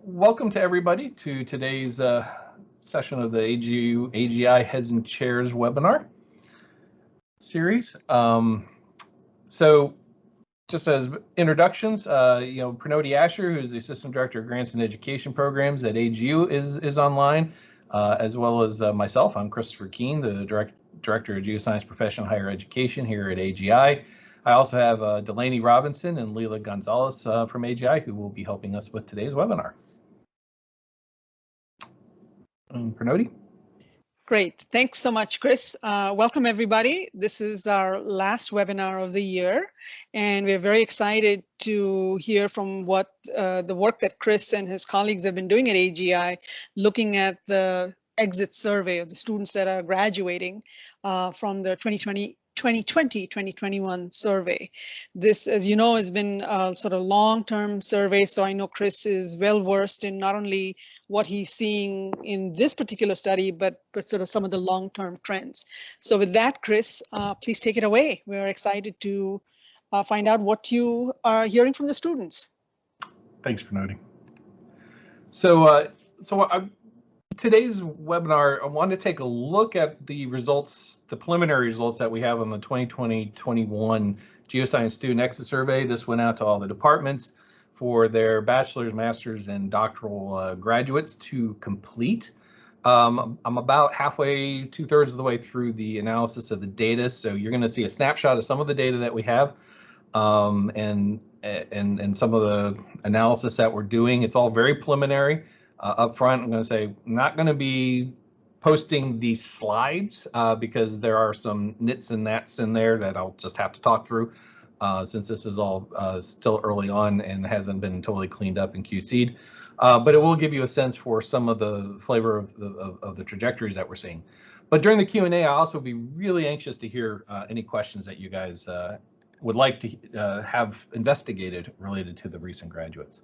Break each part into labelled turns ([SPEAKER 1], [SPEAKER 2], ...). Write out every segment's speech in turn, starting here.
[SPEAKER 1] Welcome to everybody to today's session of the AGU AGI Heads and Chairs webinar series. So just as introductions, Pranoti Asher, who's the Assistant Director of Grants and Education Programs at AGU is online, as well as myself. I'm Christopher Keane, the Director of Geoscience Professional Higher Education here at AGI. I also have Delaney Robinson and Leila Gonzalez from AGI who will be helping us with today's webinar. Pranoti?
[SPEAKER 2] Great. Thanks so much, Chris. Welcome, everybody. This is our last webinar of the year, and we're very excited to hear from what the work that Chris and his colleagues have been doing at AGI, looking at the exit survey of the students that are graduating from the 2020-2021 survey. This, as you know, has been a sort of long-term survey, so I know Chris is well versed in not only what he's seeing in this particular study, but sort of some of the long-term trends. So with that, Chris, please take it away. We're excited to find out what you are hearing from the students.
[SPEAKER 1] Thanks, Pranoti. Today's webinar, I wanted to take a look at the results, the preliminary results that we have on the 2020-21 Geoscience Student Exit Survey. This went out to all the departments for their bachelor's, master's, and doctoral graduates to complete. I'm about halfway, 2/3 of the way through the analysis of the data, so you're going to see a snapshot of some of the data that we have and some of the analysis that we're doing. It's all very preliminary. Up front, I'm going to say I'm not going to be posting these slides because there are some nits and gnats in there that I'll just have to talk through since this is all still early on and hasn't been totally cleaned up and QC'd. But it will give you a sense for some of the flavor of the trajectories that we're seeing. But during the Q&A, I'll also be really anxious to hear any questions that you guys would like to have investigated related to the recent graduates.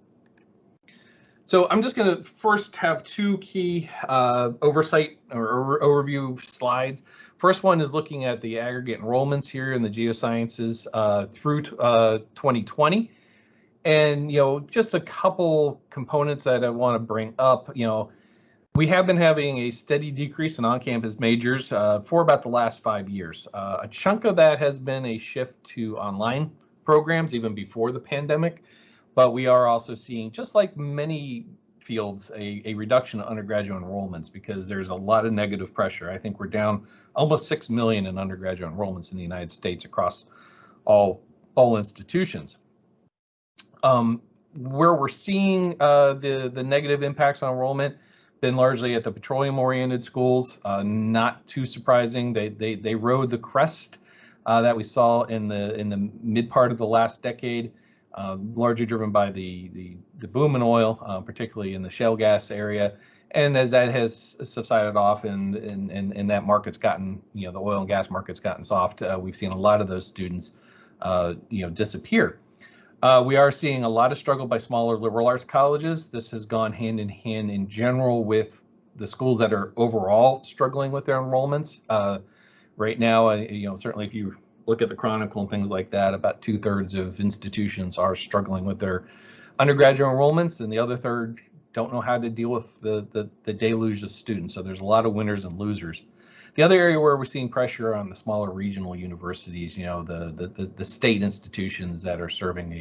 [SPEAKER 1] So I'm just going to first have two key oversight or overview slides. First one is looking at the aggregate enrollments here in the geosciences through 2020. And, just a couple components that I want to bring up. We have been having a steady decrease in on-campus majors for about the last 5 years. A chunk of that has been a shift to online programs even before the pandemic. But we are also seeing, just like many fields, a reduction in undergraduate enrollments because there's a lot of negative pressure. I think we're down almost 6 million in undergraduate enrollments in the United States across all institutions. Where we're seeing the negative impacts on enrollment been largely at the petroleum-oriented schools. Not too surprising. They rode the crest that we saw in the mid part of the last decade. Largely driven by the boom in oil, particularly in the shale gas area, and as that has subsided off and that market's gotten, the oil and gas market's gotten soft, we've seen a lot of those students, disappear. We are seeing a lot of struggle by smaller liberal arts colleges. This has gone hand in hand in general with the schools that are overall struggling with their enrollments. Right now, certainly if you look at the Chronicle and things like that, about 2/3 of institutions are struggling with their undergraduate enrollments, and the other third don't know how to deal with the deluge of students. So there's a lot of winners and losers. The other area where we're seeing pressure on the smaller regional universities, the state institutions that are serving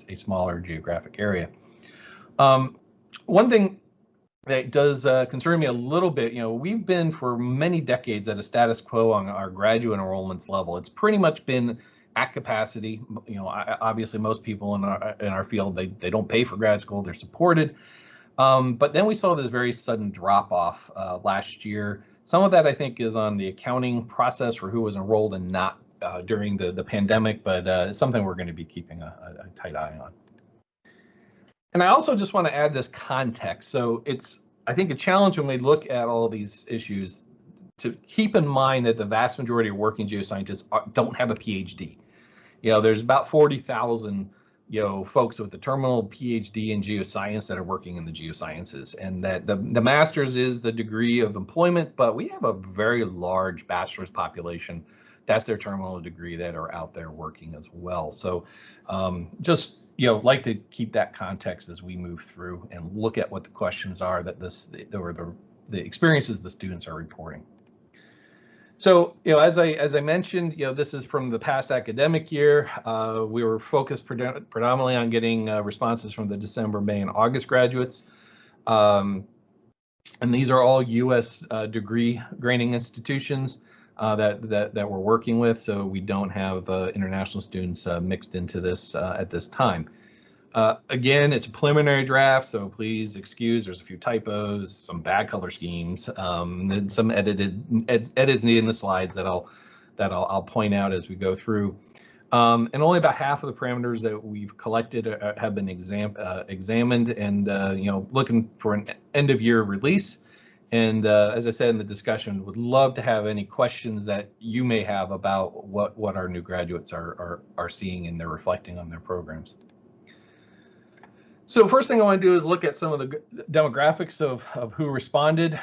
[SPEAKER 1] a smaller geographic area. One thing that does concern me a little bit, we've been for many decades at a status quo on our graduate enrollments level. It's pretty much been at capacity. Obviously most people in our field, they don't pay for grad school, they're supported. But then we saw this very sudden drop off last year. Some of that I think is on the accounting process for who was enrolled and not during the pandemic, but it's something we're going to be keeping a tight eye on. And I also just want to add this context. So it's, I think, a challenge when we look at all of these issues to keep in mind that the vast majority of working geoscientists don't have a PhD. There's about 40,000, folks with a terminal PhD in geoscience that are working in the geosciences, and that the master's is the degree of employment, but we have a very large bachelor's population. That's their terminal degree that are out there working as well. So just like to keep that context as we move through and look at what the questions are that the experiences the students are reporting. So, as I mentioned, this is from the past academic year. We were focused predominantly on getting responses from the December, May, and August graduates. And these are all U.S. degree granting institutions that we're working with, so we don't have international students mixed into this at this time. Again, it's a preliminary draft, so please excuse. There's a few typos, some bad color schemes, and some edits needed in the slides that I'll point out as we go through. And only about half of the parameters that we've collected have been examined, and looking for an end of year release. And as I said in the discussion, would love to have any questions that you may have about what our new graduates are seeing and they're reflecting on their programs. So first thing I want to do is look at some of the demographics of who responded.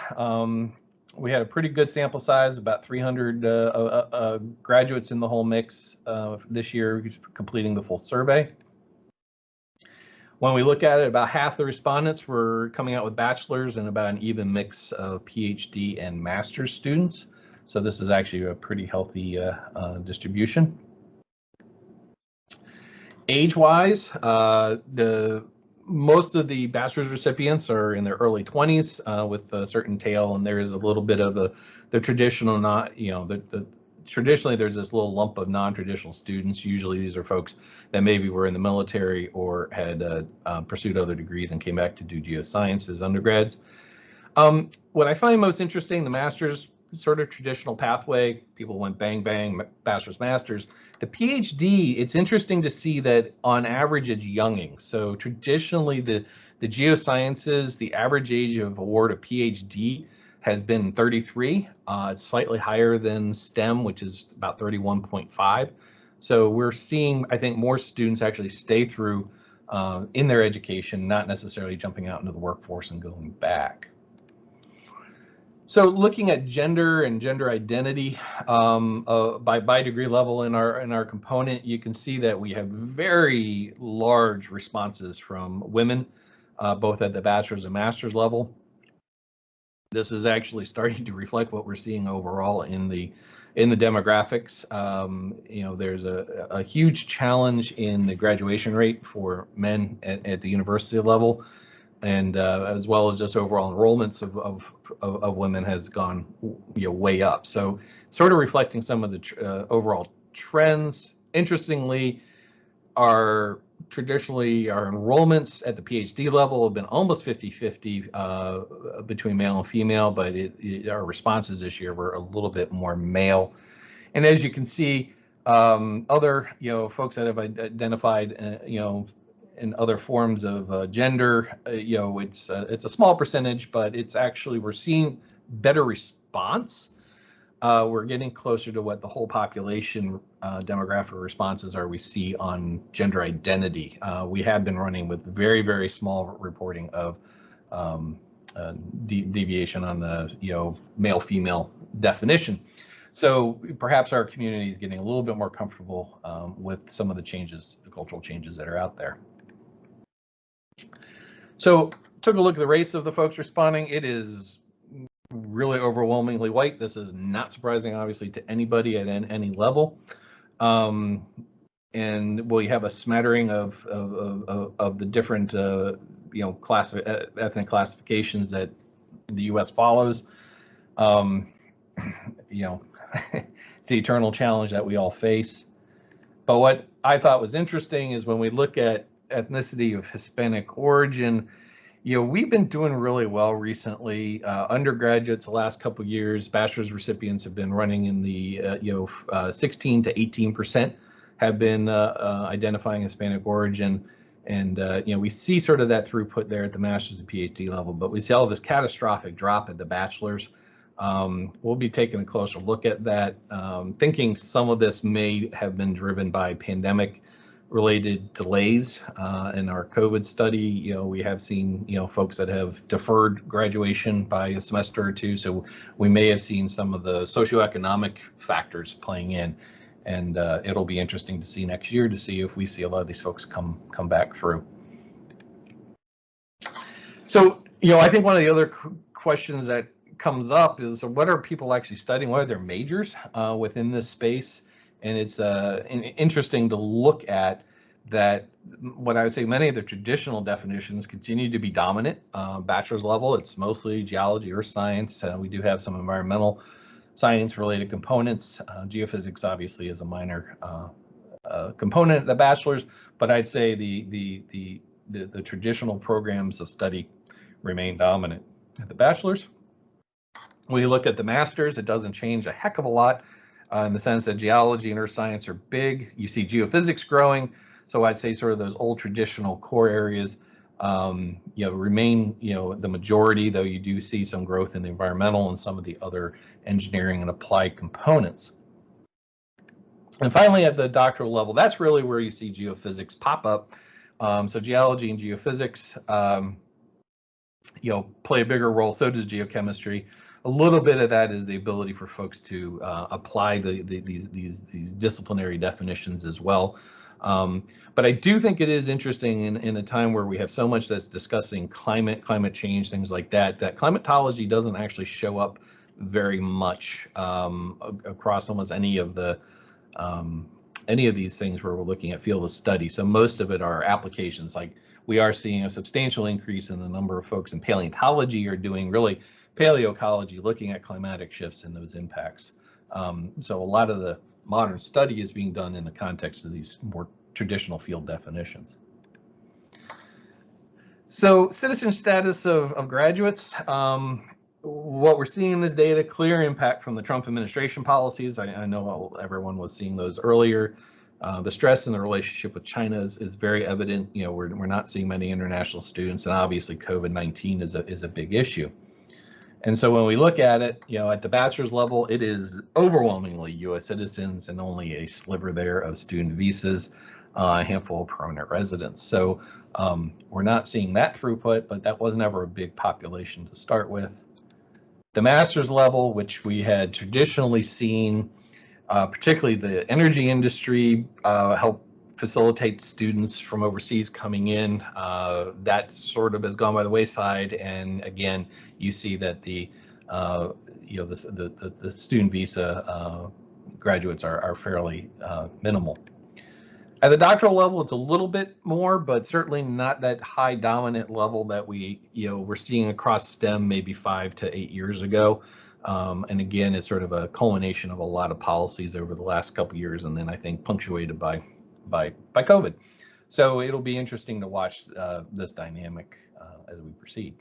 [SPEAKER 1] We had a pretty good sample size, about 300 graduates in the whole mix this year, completing the full survey. When we look at it, about half the respondents were coming out with bachelor's and about an even mix of PhD and master's students. So this is actually a pretty healthy distribution. Age-wise, most of the bachelor's recipients are in their early 20s with a certain tail, and there is a little bit of the traditional, traditionally there's this little lump of non-traditional students. Usually these are folks that maybe were in the military or had pursued other degrees and came back to do geoscience as undergrads. What I find most interesting, the master's sort of traditional pathway, people went bang, bang, bachelor's, master's. The PhD, it's interesting to see that on average it's younging. So traditionally the geosciences, the average age of award of PhD has been 33. It's slightly higher than STEM, which is about 31.5. So we're seeing, I think, more students actually stay through in their education, not necessarily jumping out into the workforce and going back. So looking at gender and gender identity by degree level in our component, you can see that we have very large responses from women, both at the bachelor's and master's level. This is actually starting to reflect what we're seeing overall in the demographics. There's a huge challenge in the graduation rate for men at the university level, and as well as just overall enrollments of women has gone way up. So sort of reflecting some of the overall trends. Interestingly, traditionally our enrollments at the PhD level have been almost 50-50 between male and female, but our responses this year were a little bit more male. And as you can see, other folks that have identified in other forms of gender, it's a small percentage, but it's actually, we're seeing better response. We're getting closer to what the whole population demographic responses are we see on gender identity. We have been running with very, very small reporting of deviation on the male-female definition. So perhaps our community is getting a little bit more comfortable with some of the changes, the cultural changes that are out there. So took a look at the race of the folks responding. It is really overwhelmingly white. This is not surprising, obviously, to anybody at any level. And we have a smattering of the different ethnic classifications that the U.S. follows. It's the eternal challenge that we all face. But what I thought was interesting is when we look at ethnicity of Hispanic origin, we've been doing really well recently. Undergraduates, the last couple of years, bachelor's recipients have been running in the 16 to 18% have been identifying Hispanic origin, and we see sort of that throughput there at the master's and PhD level. But we see all this catastrophic drop at the bachelor's. We'll be taking a closer look at that, thinking some of this may have been driven by pandemic related delays in our COVID study. We have seen folks that have deferred graduation by a semester or two, so we may have seen some of the socioeconomic factors playing in, And it'll be interesting to see next year to see if we see a lot of these folks come back through. So, I think one of the other questions that comes up is, what are people actually studying? What are their majors within this space? And it's interesting to look at that. What I would say, many of the traditional definitions continue to be dominant. Bachelor's level, it's mostly geology, earth science. We do have some environmental science related components. Geophysics obviously is a minor component of the bachelor's, but I'd say the traditional programs of study remain dominant. At the bachelor's, when you look at the master's, it doesn't change a heck of a lot in the sense that geology and earth science are big. You see geophysics growing, so I'd say sort of those old traditional core areas remain the majority, though you do see some growth in the environmental and some of the other engineering and applied components. And finally, at the doctoral level, that's really where you see geophysics pop up. So geology and geophysics play a bigger role. So does geochemistry. A little bit of that is the ability for folks to apply these disciplinary definitions as well. But I do think it is interesting in a time where we have so much that's discussing climate change, things like that, that climatology doesn't actually show up very much across almost any of these things where we're looking at field of study. So most of it are applications. Like, we are seeing a substantial increase in the number of folks in paleontology are doing really paleoecology, looking at climatic shifts and those impacts. So a lot of the modern study is being done in the context of these more traditional field definitions. So citizen status of graduates, what we're seeing in this data, clear impact from the Trump administration policies. I know everyone was seeing those earlier. The stress in the relationship with China is very evident. We're not seeing many international students, and obviously COVID-19 is a big issue. And so when we look at it, at the bachelor's level, it is overwhelmingly U.S. citizens and only a sliver there of student visas, a handful of permanent residents. So we're not seeing that throughput, but that was never a big population to start with. The master's level, which we had traditionally seen, particularly the energy industry, help facilitate students from overseas coming in. That sort of has gone by the wayside, and again, you see that the student visa graduates are fairly minimal. At the doctoral level, it's a little bit more, but certainly not that high dominant level that we're seeing across STEM maybe 5 to 8 years ago. And again, it's sort of a culmination of a lot of policies over the last couple of years, and then I think punctuated by COVID. So it'll be interesting to watch this dynamic as we proceed.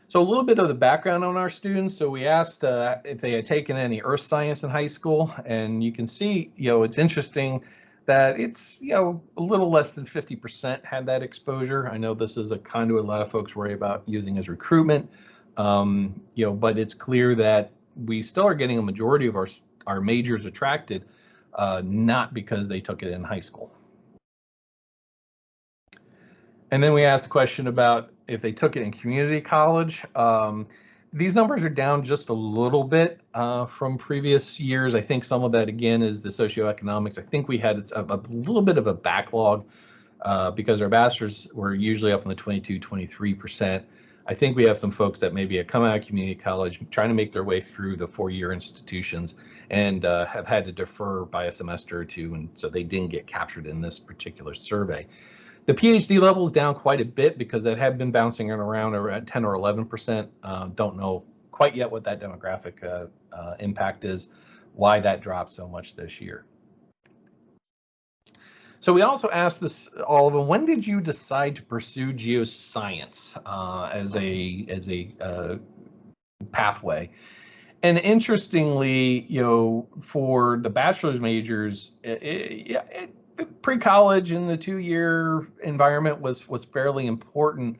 [SPEAKER 1] So a little bit of the background on our students. So we asked if they had taken any earth science in high school, and you can see, it's interesting that it's, a little less than 50% had that exposure. I know this is a conduit a lot of folks worry about using as recruitment, but it's clear that we still are getting a majority of our majors attracted, not because they took it in high school. And then we asked the question about if they took it in community college. These numbers are down just a little bit from previous years. I think some of that, again, is the socioeconomics. I think we had a little bit of a backlog because our bachelors were usually up in the 22, 23%. I think we have some folks that maybe have come out of community college trying to make their way through the 4-year institutions and have had to defer by a semester or two, and so they didn't get captured in this particular survey. The PhD level is down quite a bit because it had been bouncing around at 10 or 11%. Don't know quite yet what that demographic impact is, why that dropped so much this year. So we also asked all of them, when did you decide to pursue geoscience as a pathway? And interestingly, for the bachelor's majors, pre-college in the 2-year environment was fairly important,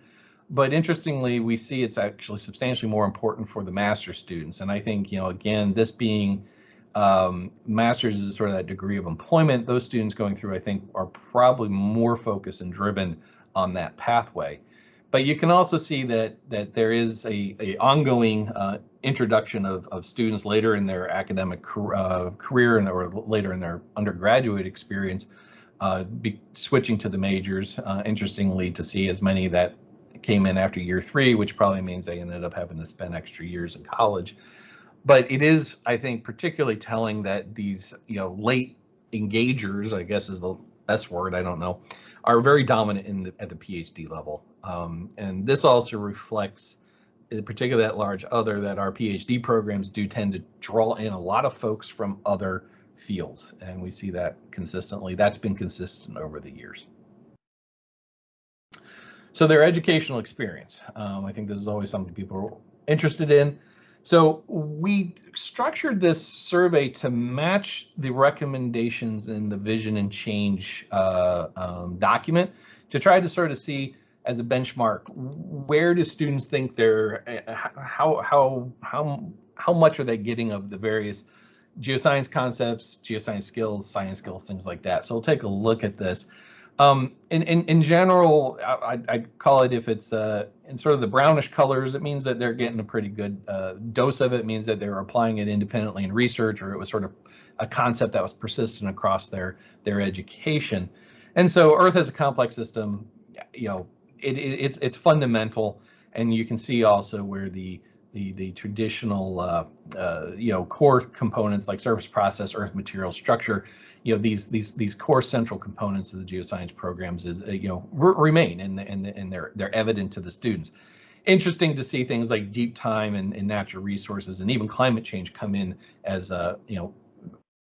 [SPEAKER 1] but interestingly, we see it's actually substantially more important for the master's students. And I think, again, this being master's is sort of that degree of employment, those students going through, I think, are probably more focused and driven on that pathway. But you can also see that there is a ongoing introduction of students later in their academic career or later in their undergraduate experience switching to the majors. Interestingly, to see as many that came in after year 3, which probably means they ended up having to spend extra years in college. But it is, I think, particularly telling that these, late engagers, I guess is the best word, I don't know, are very dominant at the PhD level. And this also reflects, particularly at large other, that our PhD programs do tend to draw in a lot of folks from other fields. And we see that consistently. That's been consistent over the years. So their educational experience, I think this is always something people are interested in. So we structured this survey to match the recommendations in the Vision and Change document to try to sort of see, as a benchmark, where do students think they're, how much are they getting of the various geoscience concepts, geoscience skills, science skills, things like that. So we'll take a look at this. In general, I'd call it, if it's in sort of the brownish colors, it means that they're getting a pretty good dose of it. It means that they're applying it independently in research, or it was sort of a concept that was persistent across their education. And so Earth as a complex system, it's fundamental, and you can see also where the traditional core components like surface process, earth material, structure, these core central components of the geoscience programs is remain, and they're evident to the students. Interesting to see things like deep time and natural resources and even climate change come in as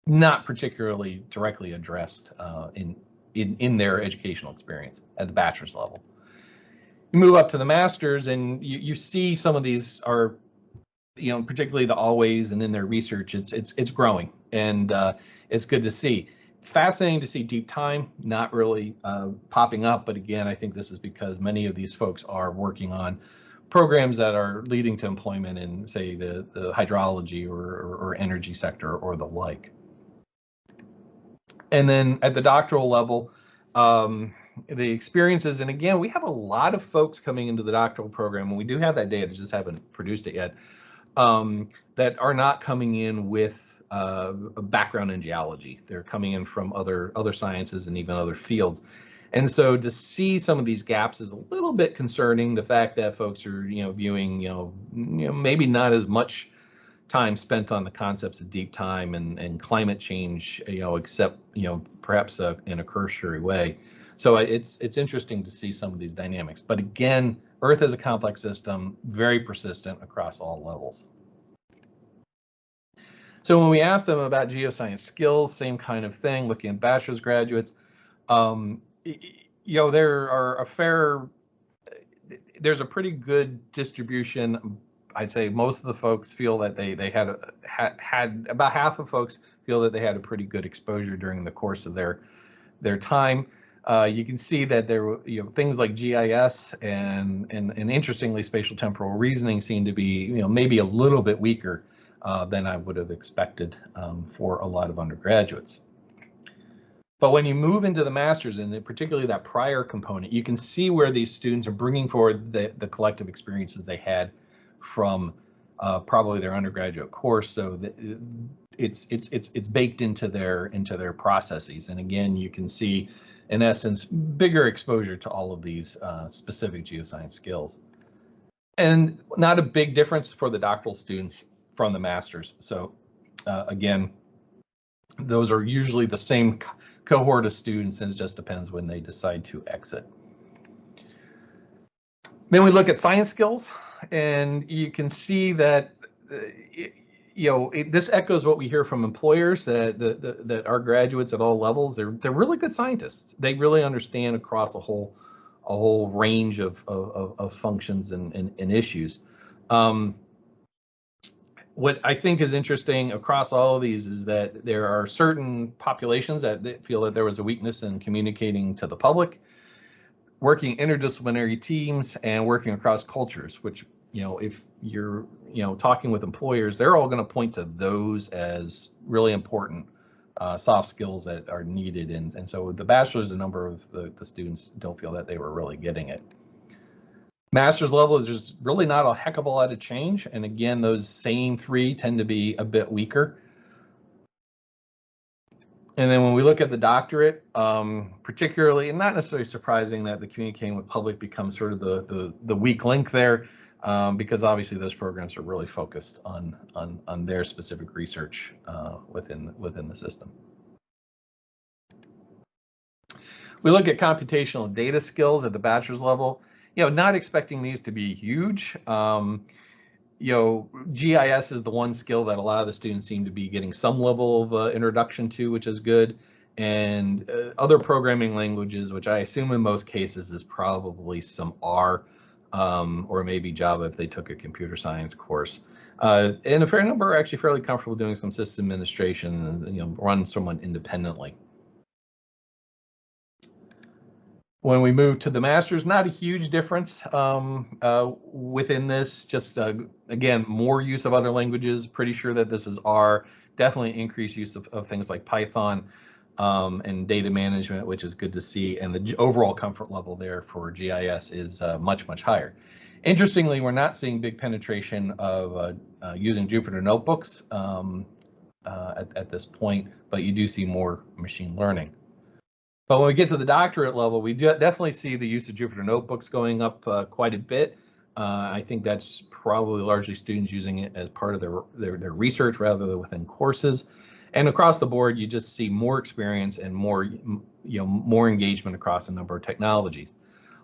[SPEAKER 1] not particularly directly addressed in their educational experience at the bachelor's level. You move up to the master's, and you see some of these are, particularly the always, and in their research, it's growing, and it's good to see. Fascinating to see deep time not really popping up, but again, I think this is because many of these folks are working on programs that are leading to employment in, say, the hydrology or energy sector or the like. And then at the doctoral level, the experiences, and again, we have a lot of folks coming into the doctoral program, and we do have that data, just haven't produced it yet, that are not coming in with a background in geology. They're coming in from other sciences and even other fields. And so to see some of these gaps is a little bit concerning. The fact that folks are, viewing, maybe not as much time spent on the concepts of deep time and climate change, except, perhaps in a cursory way. So it's interesting to see some of these dynamics. But again, Earth is a complex system, very persistent across all levels. So when we ask them about geoscience skills, same kind of thing, looking at bachelor's graduates, there's a pretty good distribution. I'd say most of the folks feel that they had about half of folks feel that they had a pretty good exposure during the course of their time. You can see that there were things like GIS and interestingly spatial temporal reasoning seem to be maybe a little bit weaker than I would have expected for a lot of undergraduates. But when you move into the master's, and particularly that prior component, you can see where these students are bringing forward the collective experiences they had from probably their undergraduate course. So it's baked into their processes. And again, you can see, in essence, bigger exposure to all of these specific geoscience skills. And not a big difference for the doctoral students from the master's. So again, those are usually the same cohort of students, and it just depends when they decide to exit. Then we look at science skills, and you can see that this echoes what we hear from employers, that our graduates at all levels, they're really good scientists. They really understand across a whole range of functions and issues. What I think is interesting across all of these is that there are certain populations that feel that there was a weakness in communicating to the public, working interdisciplinary teams, and working across cultures, which, if you're, talking with employers, they're all going to point to those as really important soft skills that are needed. And so the bachelor's, a number of the students don't feel that they were really getting it. Master's level, there's really not a heck of a lot of change. And again, those same three tend to be a bit weaker. And then when we look at the doctorate, particularly, and not necessarily surprising that the communicating with public becomes sort of the weak link there, because obviously those programs are really focused on their specific research within the system. We look at computational data skills at the bachelor's level. Not expecting these to be huge. GIS is the one skill that a lot of the students seem to be getting some level of introduction to, which is good. And other programming languages, which I assume in most cases is probably some R or maybe Java if they took a computer science course. And a fair number are actually fairly comfortable doing some system administration and run someone independently. When we move to the master's, not a huge difference within this, just again, more use of other languages. Pretty sure that this is R, definitely increased use of things like Python and data management, which is good to see. And the overall comfort level there for GIS is much, much higher. Interestingly, we're not seeing big penetration of using Jupyter notebooks at this point, but you do see more machine learning. But when we get to the doctorate level, we definitely see the use of Jupyter notebooks going up quite a bit. I think that's probably largely students using it as part of their research rather than within courses. And across the board, you just see more experience and more engagement across a number of technologies.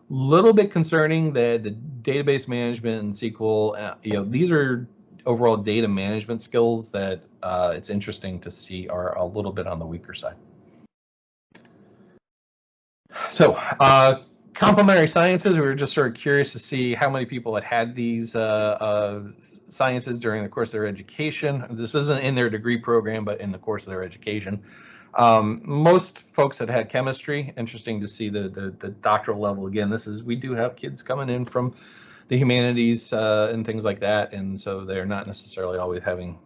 [SPEAKER 1] Little bit concerning that the database management and SQL, these are overall data management skills that it's interesting to see are a little bit on the weaker side. So complementary sciences, we were just sort of curious to see how many people had these sciences during the course of their education. This isn't in their degree program, but in the course of their education. Most folks had chemistry. Interesting to see the doctoral level. Again, we do have kids coming in from the humanities and things like that, and so they're not necessarily always having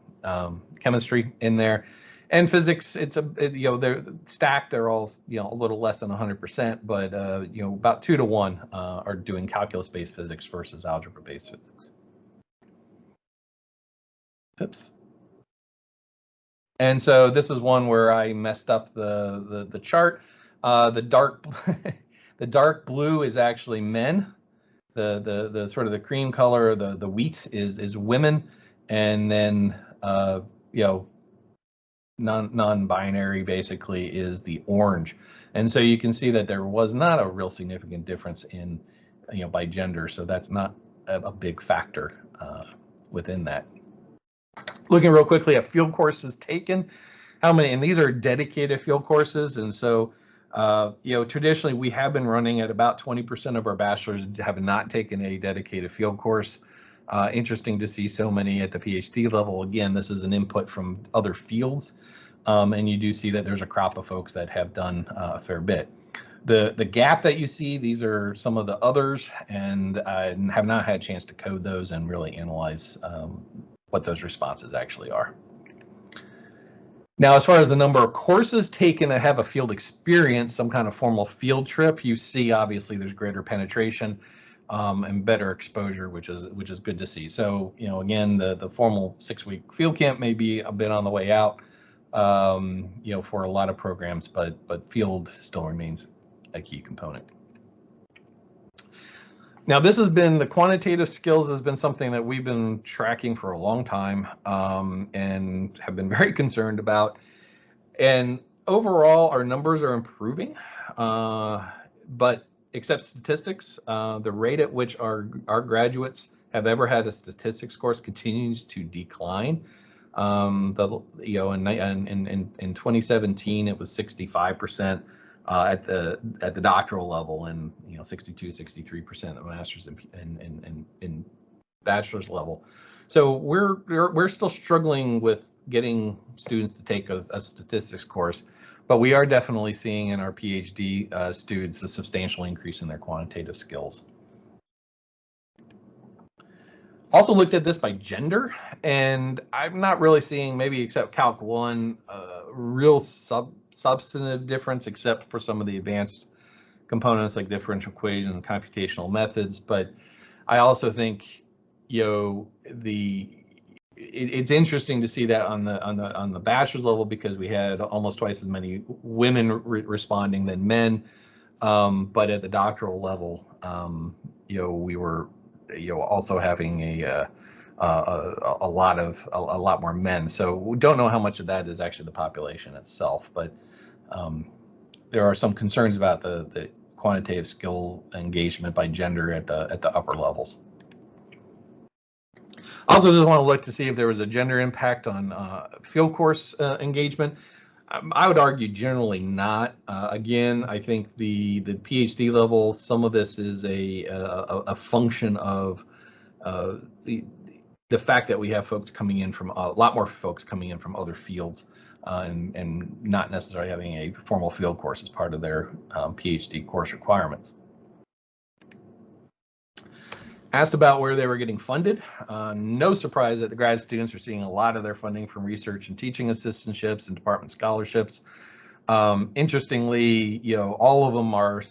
[SPEAKER 1] chemistry in there. And physics, they're stacked. They're all a little less than 100%, but about 2 to 1 are doing calculus-based physics versus algebra-based physics. Oops. And so this is one where I messed up the chart. The dark blue is actually men. The sort of the cream color, the wheat is women, and then non-binary basically is the orange. And so you can see that there was not a real significant difference in by gender, so that's not a big factor within that. Looking real quickly at field courses taken, how many, and these are dedicated field courses, and so traditionally we have been running at about 20% of our bachelors have not taken a dedicated field course. Interesting to see so many at the PhD level. Again, this is an input from other fields, and you do see that there's a crop of folks that have done a fair bit. The gap that you see, these are some of the others, and I have not had a chance to code those and really analyze what those responses actually are. Now, as far as the number of courses taken that have a field experience, some kind of formal field trip, you see obviously there's greater penetration and better exposure, which is good to see. So, again, the formal 6-week field camp may be a bit on the way out, for a lot of programs, but field still remains a key component. Now, this has been, the quantitative skills has been something that we've been tracking for a long time and have been very concerned about. And overall, our numbers are improving, but except statistics, the rate at which our graduates have ever had a statistics course continues to decline. In 2017, it was 65% at the doctoral level, and 62-63% of masters in bachelor's level. So we're still struggling with getting students to take a statistics course, but we are definitely seeing in our PhD students a substantial increase in their quantitative skills. Also looked at this by gender, and I'm not really seeing, maybe except Calc 1, real substantive difference, except for some of the advanced components like differential equations and computational methods. But I also think, it's interesting to see that on the bachelor's level, because we had almost twice as many women responding than men. But at the doctoral level, we were, also having a lot more men. So we don't know how much of that is actually the population itself, but there are some concerns about the quantitative skill engagement by gender at the upper levels. Also, just want to look to see if there was a gender impact on field course engagement. I would argue generally not. Again, I think the PhD level, some of this is a function of the fact that we have folks coming in from a lot more folks coming in from other fields, and not necessarily having a formal field course as part of their PhD course requirements. Asked about where they were getting funded. No surprise that the grad students are seeing a lot of their funding from research and teaching assistantships and department scholarships. Interestingly, all of them are,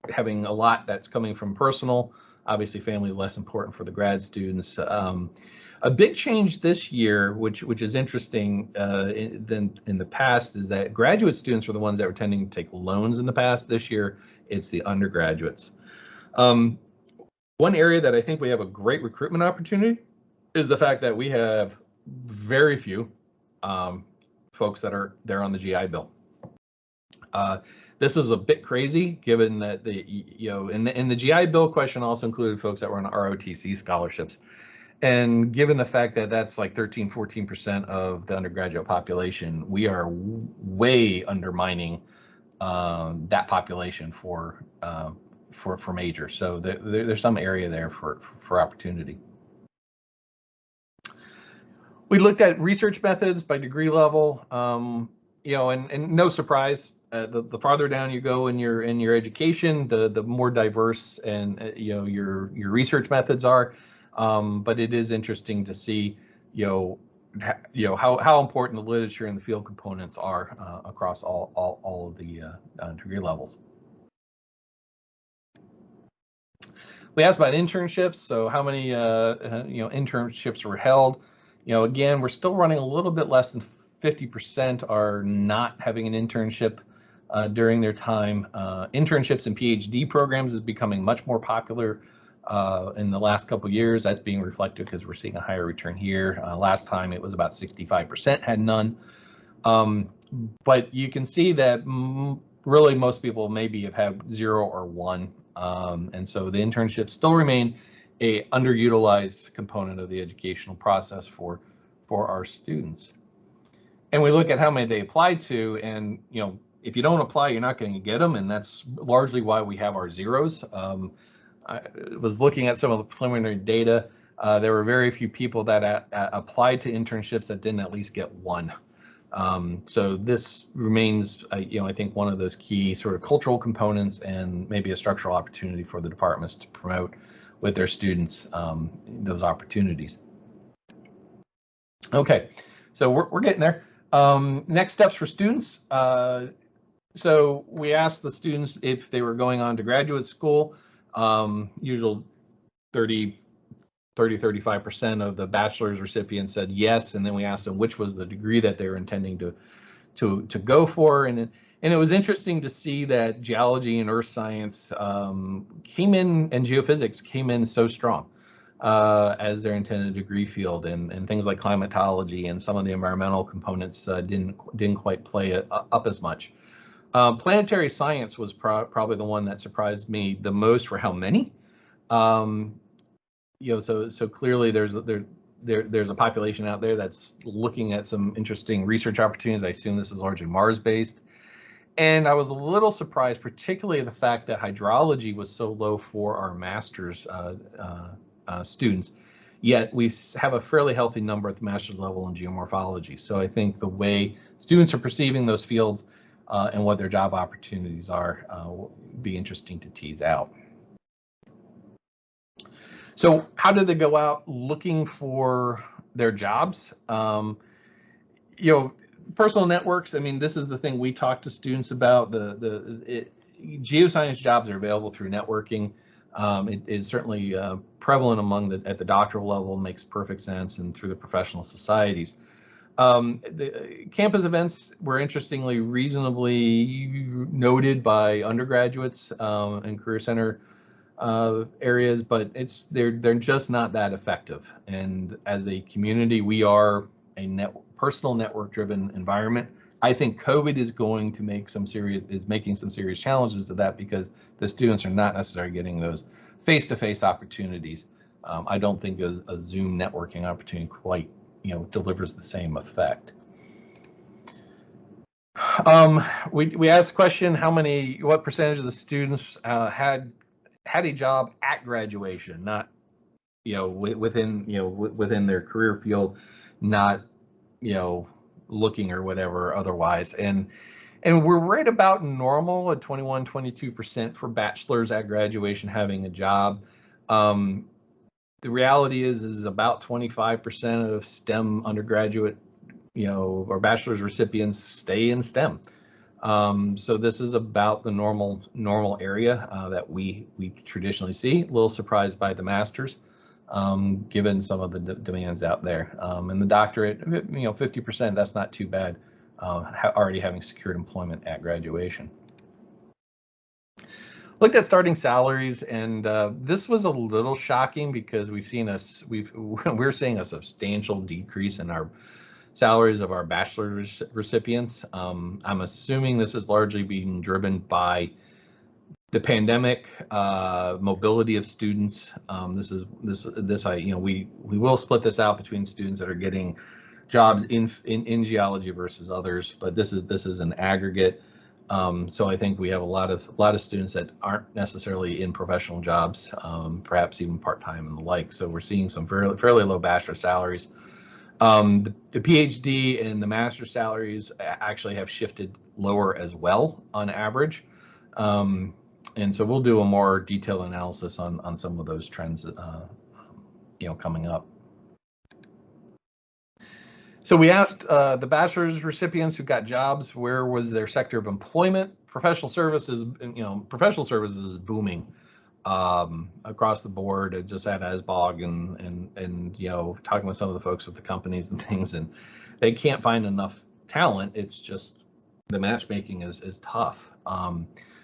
[SPEAKER 1] having a lot that's coming from personal. Obviously, family is less important for the grad students. A big change this year, which is interesting than in the past, is that graduate students were the ones that were tending to take loans in the past. This year, it's the undergraduates. One area that I think we have a great recruitment opportunity is the fact that we have very few folks that are there on the GI Bill. This is a bit crazy, given that in the GI Bill question also included folks that were on ROTC scholarships, and given the fact that that's like 13-14% of the undergraduate population, we are way undermining that population for majors. So there's some area there for opportunity. We looked at research methods by degree level, and no surprise, the farther down you go in your education, the more diverse and your research methods are. But it is interesting to see how important the literature and the field components are across all of the degree levels. We asked about internships, so how many internships were held. Again, we're still running a little bit less than 50% are not having an internship during their time. Internships in PhD programs is becoming much more popular in the last couple of years. That's being reflected because we're seeing a higher return here. Last time it was about 65% had none. But you can see that really most people maybe have had 0 or 1. And so the internships still remain a underutilized component of the educational process for our students. And we look at how many they applied to, and if you don't apply, you're not going to get them, and that's largely why we have our zeros. I was looking at some of the preliminary data. There were very few people that applied to internships that didn't at least get 1. So this remains, I think, one of those key sort of cultural components, and maybe a structural opportunity for the departments to promote with their students those opportunities. Okay, so we're getting there. Next steps for students. So we asked the students if they were going on to graduate school. Usual 35% of the bachelor's recipients said yes, and then we asked them which was the degree that they were intending to go for, and it was interesting to see that geology and earth science came in, and geophysics came in so strong as their intended degree field, and things like climatology and some of the environmental components didn't quite play up as much. Planetary science was probably the one that surprised me the most for how many. So clearly there's a population out there that's looking at some interesting research opportunities. I assume this is largely Mars-based. And I was a little surprised, particularly the fact that hydrology was so low for our master's students. Yet we have a fairly healthy number at the master's level in geomorphology. So I think the way students are perceiving those fields and what their job opportunities are will be interesting to tease out. So how did they go out looking for their jobs? Personal networks. I mean, this is the thing we talk to students about. Geoscience jobs are available through networking. It is certainly prevalent at the doctoral level, makes perfect sense, and through the professional societies. The campus events were interestingly reasonably noted by undergraduates and career center areas, but they're just not that effective. And as a community, we are a personal network-driven environment. I think COVID is making some serious challenges to that, because the students are not necessarily getting those face-to-face opportunities. I don't think a Zoom networking opportunity quite delivers the same effect. We asked the question, what percentage of the students had a job at graduation, not within their career field, not looking or whatever otherwise, and we're right about normal at 21-22% for bachelors at graduation having a job. The reality is about 25% of STEM undergraduate or bachelor's recipients stay in STEM. So this is about the normal area that we traditionally see. A little surprised by the master's, given some of the demands out there. And the doctorate, 50%, that's not too bad, already having secured employment at graduation. Looked at starting salaries, and this was a little shocking, because we're seeing a substantial decrease in our salaries of our bachelor's recipients. I'm assuming this is largely being driven by the pandemic, mobility of students. We will split this out between students that are getting jobs in geology versus others, but this is an aggregate. So I think we have a lot of students that aren't necessarily in professional jobs, perhaps even part-time and the like. So we're seeing some fairly low bachelor salaries. The PhD and the master salaries actually have shifted lower as well on average. And so we'll do a more detailed analysis on some of those trends, coming up. So we asked the bachelor's recipients who got jobs, where was their sector of employment? Professional services, professional services is booming across the board. Just at ASBOG and talking with some of the folks with the companies and things, and they can't find enough talent. It's just the matchmaking is tough.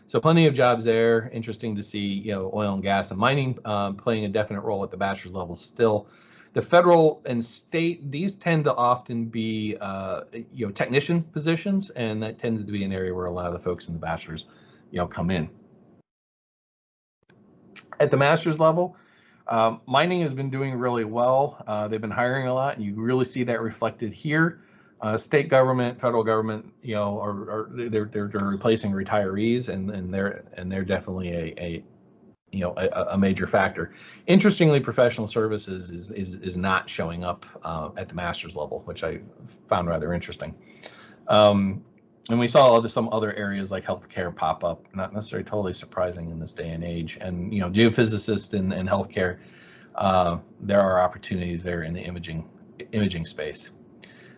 [SPEAKER 1] So plenty of jobs there. Interesting to see, oil and gas and mining playing a definite role at the bachelor's level still. The federal and state, these tend to often be, technician positions, and that tends to be an area where a lot of the folks in the bachelor's, come in. At the master's level, mining has been doing really well. They've been hiring a lot, and you really see that reflected here. State government, federal government, they're replacing retirees, and they're definitely a major factor. Interestingly, professional services is not showing up at the master's level, which I found rather interesting. And we saw some other areas like healthcare pop up, not necessarily totally surprising in this day and age. And geophysicists and healthcare, there are opportunities there in the imaging space.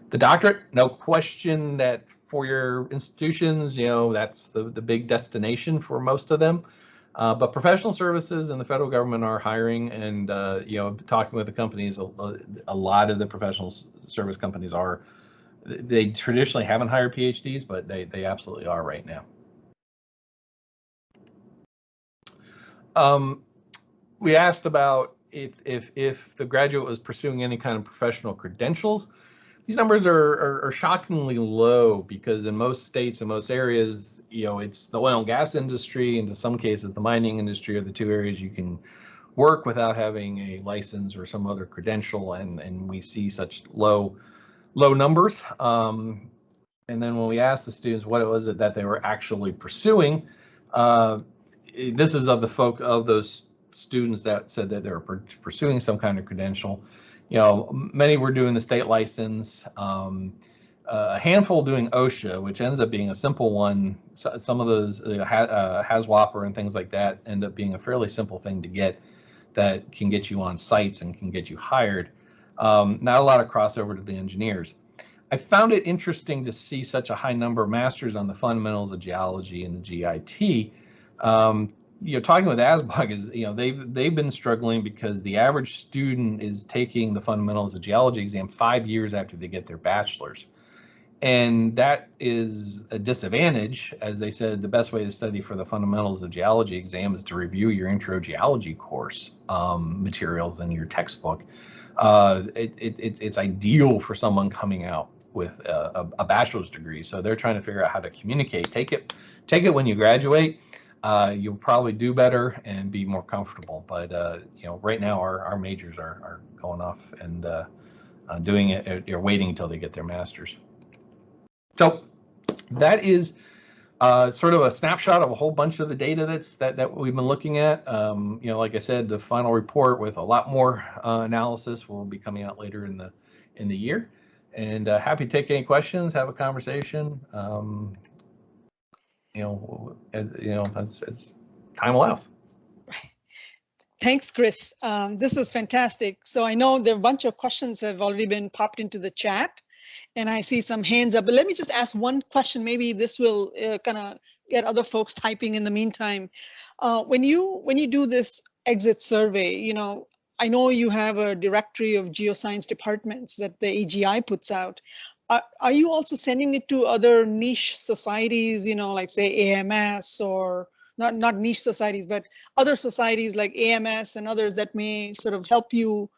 [SPEAKER 1] The doctorate, no question that for your institutions, that's the big destination for most of them. But professional services and the federal government are hiring, and talking with the companies, a lot of the professional service companies they traditionally haven't hired PhDs, but they absolutely are right now. We asked about if the graduate was pursuing any kind of professional credentials. These numbers are shockingly low, because in most states and most areas, it's the oil and gas industry, and in some cases the mining industry, are the two areas you can work without having a license or some other credential, and we see such low numbers. And then when we asked the students what it was that they were actually pursuing, this is of those students that said that they were pursuing some kind of credential. Many were doing the state license. A handful doing OSHA, which ends up being a simple one. Some of those HAZWOPER and things like that end up being a fairly simple thing to get, that can get you on sites and can get you hired. Not a lot of crossover to the engineers. I found it interesting to see such a high number of masters on the fundamentals of geology and the GIT. talking with ASBOG is, they've been struggling because the average student is taking the fundamentals of geology exam 5 years after they get their bachelor's. And that is a disadvantage. As they said, the best way to study for the fundamentals of geology exam is to review your intro geology course materials in your textbook. It's ideal for someone coming out with a bachelor's degree. So they're trying to figure out how to communicate. Take it when you graduate. You'll probably do better and be more comfortable. But right now our majors are going off and doing it. You're waiting until they get their master's. So that is sort of a snapshot of a whole bunch of the data that we've been looking at. Like I said, the final report with a lot more analysis will be coming out later in the year. And happy to take any questions, have a conversation. As time allows.
[SPEAKER 2] Thanks, Chris. This was fantastic. So I know there are a bunch of questions have already been popped into the chat, and I see some hands up. But let me just ask one question. Maybe this will kind of get other folks typing in the meantime. When you do this exit survey, I know you have a directory of geoscience departments that the AGI puts out. Are you also sending it to other niche societies, like say AMS, or not niche societies, but other societies like AMS and others that may sort of help you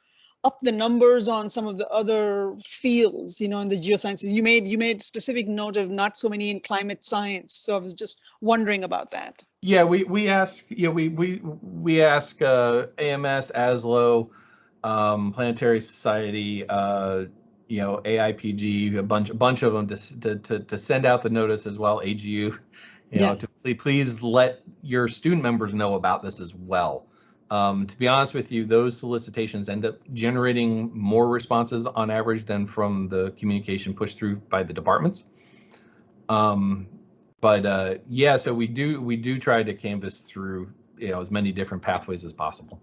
[SPEAKER 2] up the numbers on some of the other fields, in the geosciences? You made specific note of not so many in climate science, so I was just wondering about that.
[SPEAKER 1] Yeah, we ask we ask AMS, ASLO, Planetary Society, AIPG, a bunch of them to send out the notice as well. AGU, to please let your student members know about this as well. To be honest with you, those solicitations end up generating more responses on average than from the communication pushed through by the departments. So we do try to canvas through as many different pathways as possible.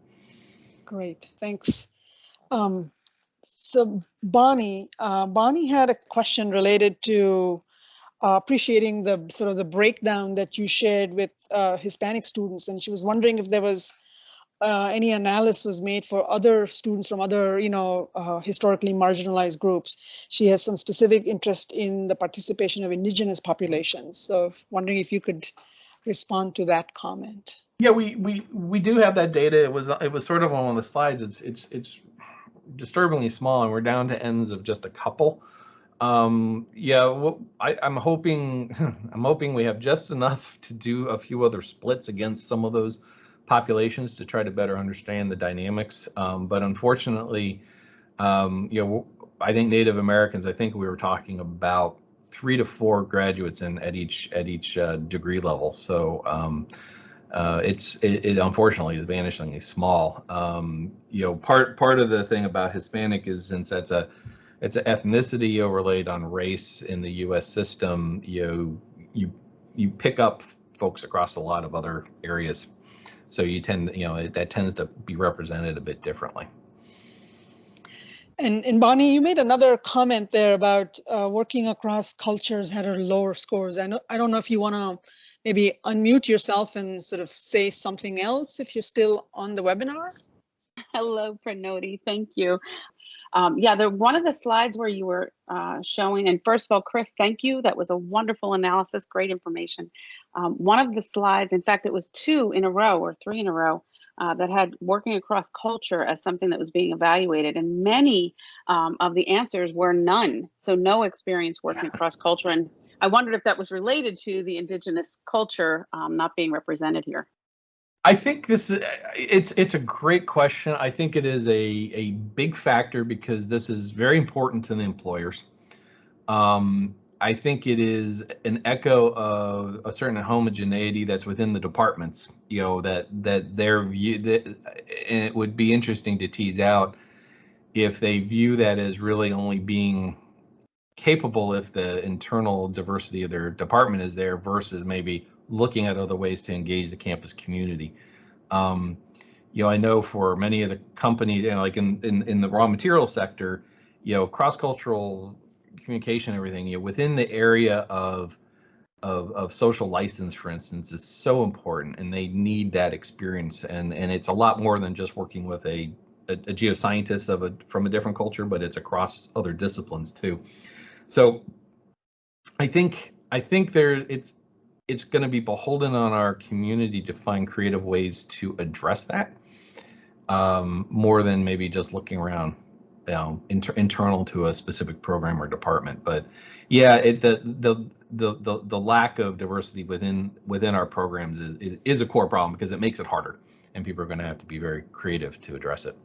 [SPEAKER 2] Great, thanks. So Bonnie had a question related to appreciating the sort of the breakdown that you shared with Hispanic students, and she was wondering if there was any analysis was made for other students from other, historically marginalized groups. She has some specific interest in the participation of indigenous populations. So wondering if you could respond to that comment.
[SPEAKER 1] Yeah, we do have that data. It was sort of on one of the slides. It's disturbingly small, and we're down to ends of just a couple. I'm hoping we have just enough to do a few other splits against some of those populations to try to better understand the dynamics. But unfortunately, I think Native Americans, I think we were talking about 3 to 4 graduates at each degree level. So it unfortunately is vanishingly small. Part of the thing about Hispanic is, since it's an ethnicity overlaid on race in the U.S. system, you pick up folks across a lot of other areas. So you that tends to be represented a bit differently.
[SPEAKER 2] And Bonnie, you made another comment there about working across cultures had lower scores. I don't know if you want to maybe unmute yourself and sort of say something else if you're still on the webinar.
[SPEAKER 3] Hello, Pranoti. Thank you. One of the slides where you were showing, and first of all, Chris, thank you. That was a wonderful analysis, great information. One of the slides, in fact, it was 2 in a row or 3 in a row, that had working across culture as something that was being evaluated. And many of the answers were none. So no experience working across culture. And I wondered if that was related to the indigenous culture not being represented here.
[SPEAKER 1] I think it's a great question. I think it is a big factor because this is very important to the employers. I think it is an echo of a certain homogeneity that's within the departments. That their view, and it would be interesting to tease out if they view that as really only being capable if the internal diversity of their department is there, versus maybe looking at other ways to engage the campus community. I know for many of the companies, like in the raw material sector, cross-cultural communication, everything, within the area of of social license, for instance, is so important, and they need that experience. And it's a lot more than just working with a geoscientist from a different culture, but it's across other disciplines too. So I think it's going to be beholden on our community to find creative ways to address that, more than maybe just looking around, internal to a specific program or department. But yeah, the lack of diversity within our programs is a core problem, because it makes it harder, and people are going to have to be very creative to address it.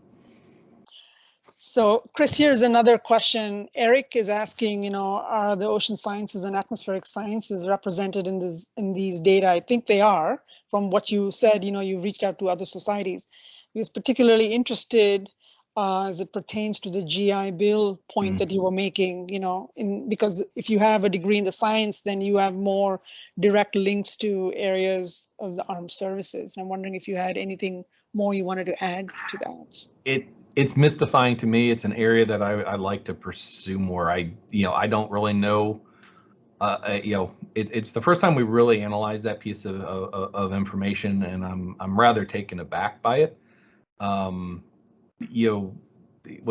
[SPEAKER 2] So Chris, here's another question. Eric is asking, are the ocean sciences and atmospheric sciences represented in these data? I think they are. From what you said, you reached out to other societies. He was particularly interested as it pertains to the GI Bill point that you were making, because if you have a degree in the science, then you have more direct links to areas of the armed services. I'm wondering if you had anything more you wanted to add to that.
[SPEAKER 1] It's mystifying to me. It's an area that I like to pursue more. I don't really know. It's the first time we really analyzed that piece of information, and I'm rather taken aback by it. When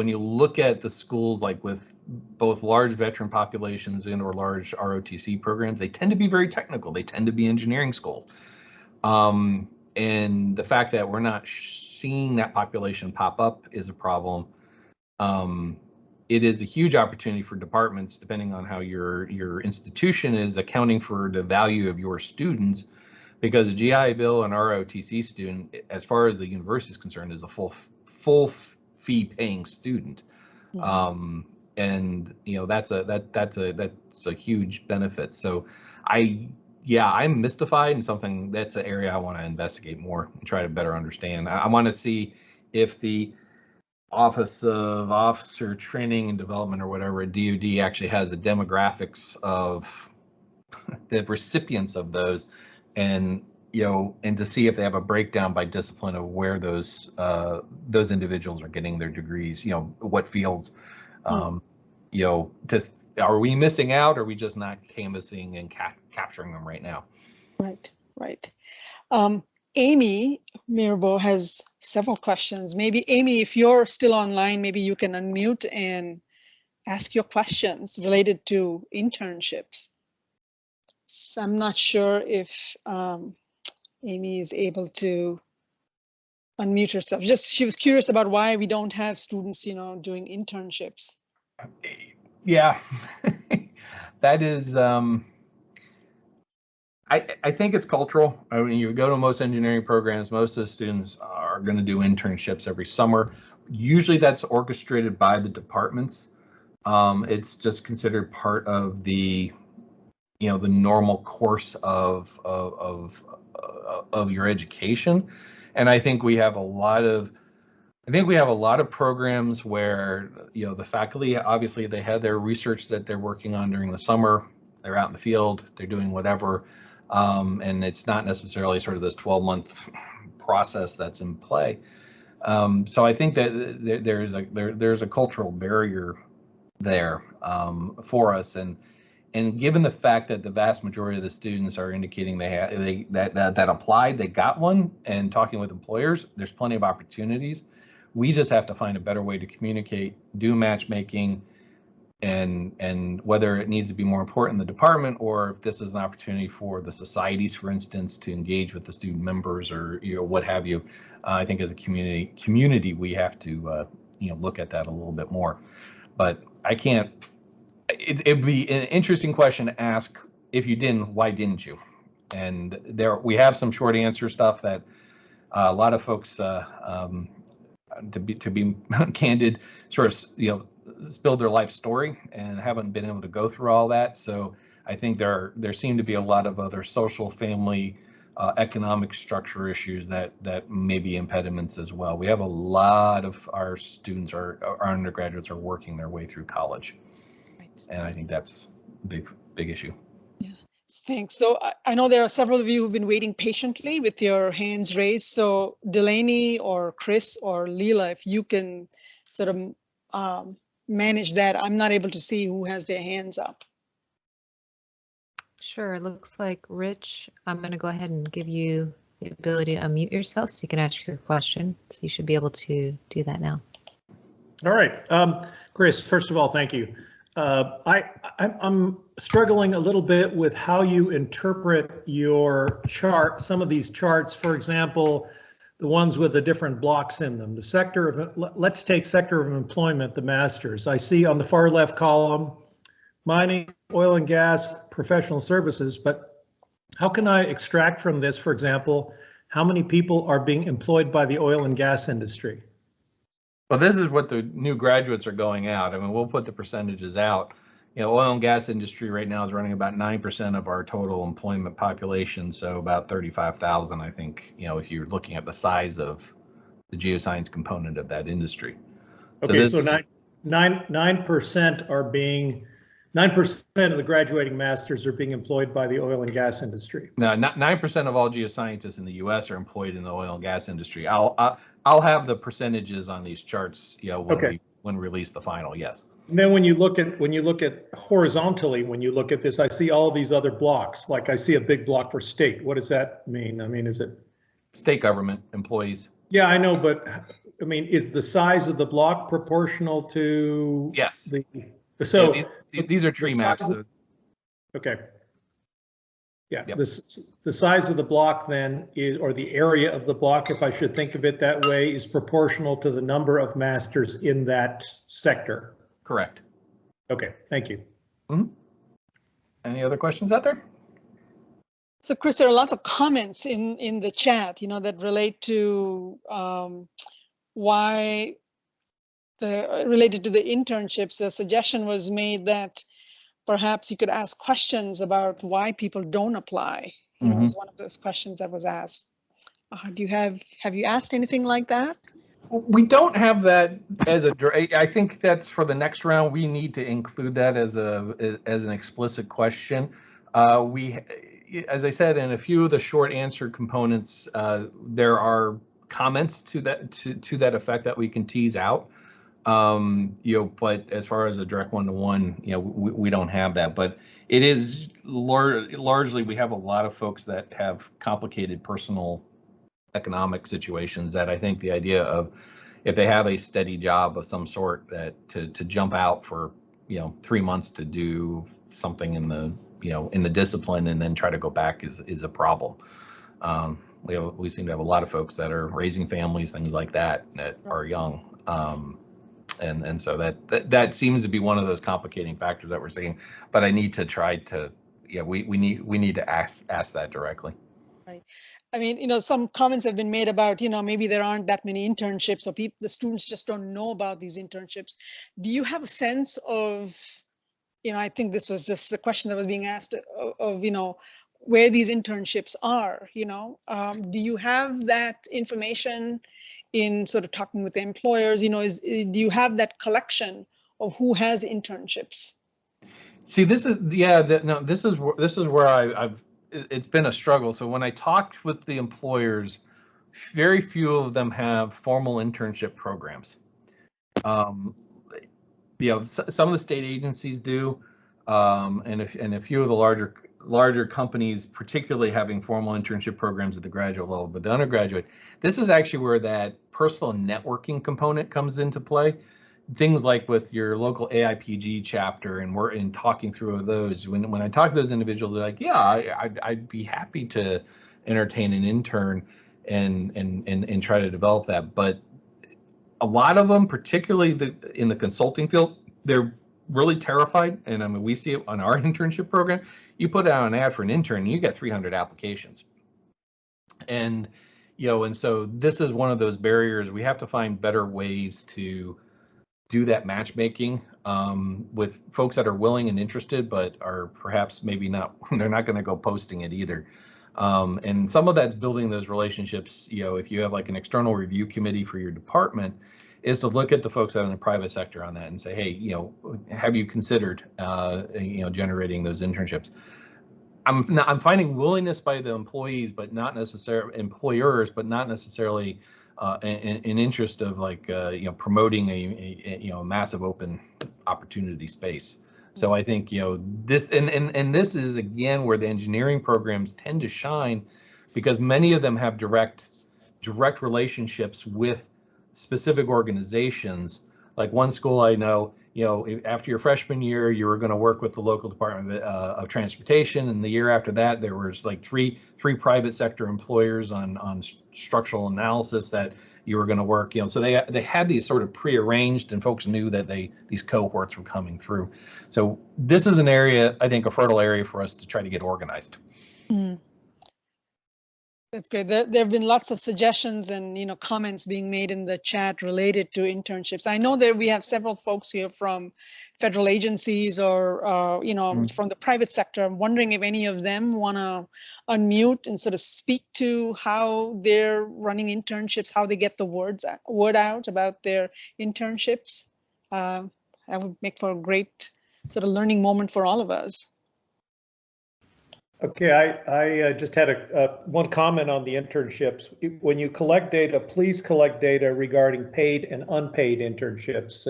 [SPEAKER 1] you look at the schools, like with both large veteran populations and or large ROTC programs, they tend to be very technical. They tend to be engineering schools. And the fact that we're not seeing that population pop up is a problem. It is a huge opportunity for departments, depending on how your institution is accounting for the value of your students, because a GI Bill and ROTC student, as far as the university is concerned, is a full fee paying student. And that's a huge benefit. So I'm mystified, and something that's an area I want to investigate more and try to better understand. I want to see if the Office of Officer Training and Development, or whatever, DoD, actually has the demographics of the recipients of those, and to see if they have a breakdown by discipline of where those individuals are getting their degrees. What fields. Are we missing out, or are we just not canvassing and capturing them right now?
[SPEAKER 2] Right. Amy Mirbo has several questions. Maybe Amy, if you're still online, maybe you can unmute and ask your questions related to internships. So I'm not sure if Amy is able to unmute herself. She was curious about why we don't have students, doing internships.
[SPEAKER 1] Yeah, that is. I think it's cultural. I mean, you go to most engineering programs, most of the students are going to do internships every summer. Usually that's orchestrated by the departments. It's just considered part of the normal course of your education. And I think we have a lot of programs where the faculty, obviously, they have their research that they're working on during the summer. They're out in the field, they're doing whatever, and it's not necessarily sort of this 12-month process that's in play. So I think that there's a cultural barrier there for us, and given the fact that the vast majority of the students are indicating that applied, they got one, and talking with employers, there's plenty of opportunities. We just have to find a better way to communicate, do matchmaking, and whether it needs to be more important in the department, or if this is an opportunity for the societies, for instance, to engage with the student members, or what have you. I think as a community we have to look at that a little bit more. But I can't. It'd be an interesting question to ask. If you didn't, why didn't you? And we have some short answer stuff that a lot of folks, to be candid, sort of spilled their life story and haven't been able to go through all that. So I think there seem to be a lot of other social, family, economic structure issues that may be impediments as well. We have a lot of our students, our undergraduates, are working their way through college. And I think that's a big issue.
[SPEAKER 2] Yeah, thanks. So I know there are several of you who've been waiting patiently with your hands raised. So Delaney or Chris or Leela, if you can sort of manage that. I'm not able to see who has their hands up.
[SPEAKER 4] Sure. It looks like Rich, I'm going to go ahead and give you the ability to unmute yourself so you can ask your question. So you should be able to do that now.
[SPEAKER 5] All right. Chris, first of all, thank you. I'm struggling a little bit with how you interpret your chart, some of these charts, for example, the ones with the different blocks in them. The sector of, let's take sector of employment, the masters. I see on the far left column, mining, oil and gas, professional services, but how can I extract from this, for example, how many people are being employed by the oil and gas industry?
[SPEAKER 1] Well, this is what the new graduates are going out. I mean, we'll put the percentages out. You know, oil and gas industry right now is running about 9% of our total employment population. So about 35,000, I think, you know, if you're looking at the size of the geoscience component of that industry.
[SPEAKER 5] Okay, so 9% are being, 9% of the graduating masters are being employed by the oil and gas industry.
[SPEAKER 1] No, not 9% of all geoscientists in the U.S. are employed in the oil and gas industry. I'll have the percentages on these charts, you know, when we release the final. Yes.
[SPEAKER 5] And then when you look at horizontally, when you look at this, I see all these other blocks. Like I see a big block for state. What does that mean? I mean, is it
[SPEAKER 1] state government employees?
[SPEAKER 5] Yeah, I know, but I mean, is the size of the block proportional to?
[SPEAKER 1] Yes.
[SPEAKER 5] So
[SPEAKER 1] yeah, these are tree maps.
[SPEAKER 5] Okay. Yeah, yep. The size of the block then is, or the area of the block, if I should think of it that way, is proportional to the number of masters in that sector.
[SPEAKER 1] Correct.
[SPEAKER 5] Okay, thank you.
[SPEAKER 1] Mm-hmm. Any other questions out there?
[SPEAKER 2] So Chris, there are lots of comments in the chat, you know, that relate to why related to the internships. A suggestion was made that perhaps you could ask questions about why people don't apply. You know, is one of those questions that was asked. Have you asked anything like that?
[SPEAKER 1] We don't have that as I think that's for the next round. We need to include that as an explicit question. As I said, in a few of the short answer components, there are comments to that effect that we can tease out. You know, but as far as a direct one-to-one, you know, we don't have that. But it is largely we have a lot of folks that have complicated personal economic situations that I think the idea of if they have a steady job of some sort that to jump out for, you know, 3 months to do something in the discipline and then try to go back is a problem. We seem to have a lot of folks that are raising families, things like that are young. And so that seems to be one of those complicating factors that we're seeing. But I need to try to, yeah, we need to ask that directly.
[SPEAKER 2] Right. I mean, you know, some comments have been made about, you know, maybe there aren't that many internships, or the students just don't know about these internships. Do you have a sense of, you know, I think this was just the question that was being asked of you know, where these internships are, you know, do you have that information in sort of talking with the employers, you know, do you have that collection of who has internships?
[SPEAKER 1] See, this is, this is where it's been a struggle. So when I talked with the employers, very few of them have formal internship programs. You know, some of the state agencies do, and a few of the larger companies, particularly having formal internship programs at the graduate level. But the undergraduate, this is actually where that personal networking component comes into play. Things like with your local AIPG chapter, and we're in talking through those. When I talk to those individuals, they're like, yeah, I'd be happy to entertain an intern and try to develop that. But a lot of them, particularly in the consulting field, they're really terrified. And I mean, we see it on our internship program. You put out an ad for an intern, and you get 300 applications. And you know, and so this is one of those barriers. We have to find better ways to do that matchmaking with folks that are willing and interested, but are perhaps maybe not, they're not going to go posting it either. And some of that's building those relationships. You know, if you have like an external review committee for your department, is to look at the folks out in the private sector on that and say, hey, you know, have you considered, you know, generating those internships? I'm finding willingness by the employees, but not necessarily employers, but not necessarily an interest of like you know, promoting a you know, massive open opportunity space. So I think, this, and this is again where the engineering programs tend to shine, because many of them have direct relationships with specific organizations. Like one school I know, after your freshman year, you were going to work with the local Department of Transportation, and the year after that, there was like three private sector employers on structural analysis that you were going to work. So they had these sort of prearranged, and folks knew that these cohorts were coming through. So this is an area, I think, a fertile area for us to try to get organized.
[SPEAKER 2] Mm. That's great. There have been lots of suggestions and comments being made in the chat related to internships. I know that we have several folks here from federal agencies or from the private sector. I'm wondering if any of them want to unmute and sort of speak to how they're running internships, how they get the word out about their internships. That would make for a great sort of learning moment for all of us.
[SPEAKER 5] Okay, I just had one comment on the internships. When you collect data, please collect data regarding paid and unpaid internships.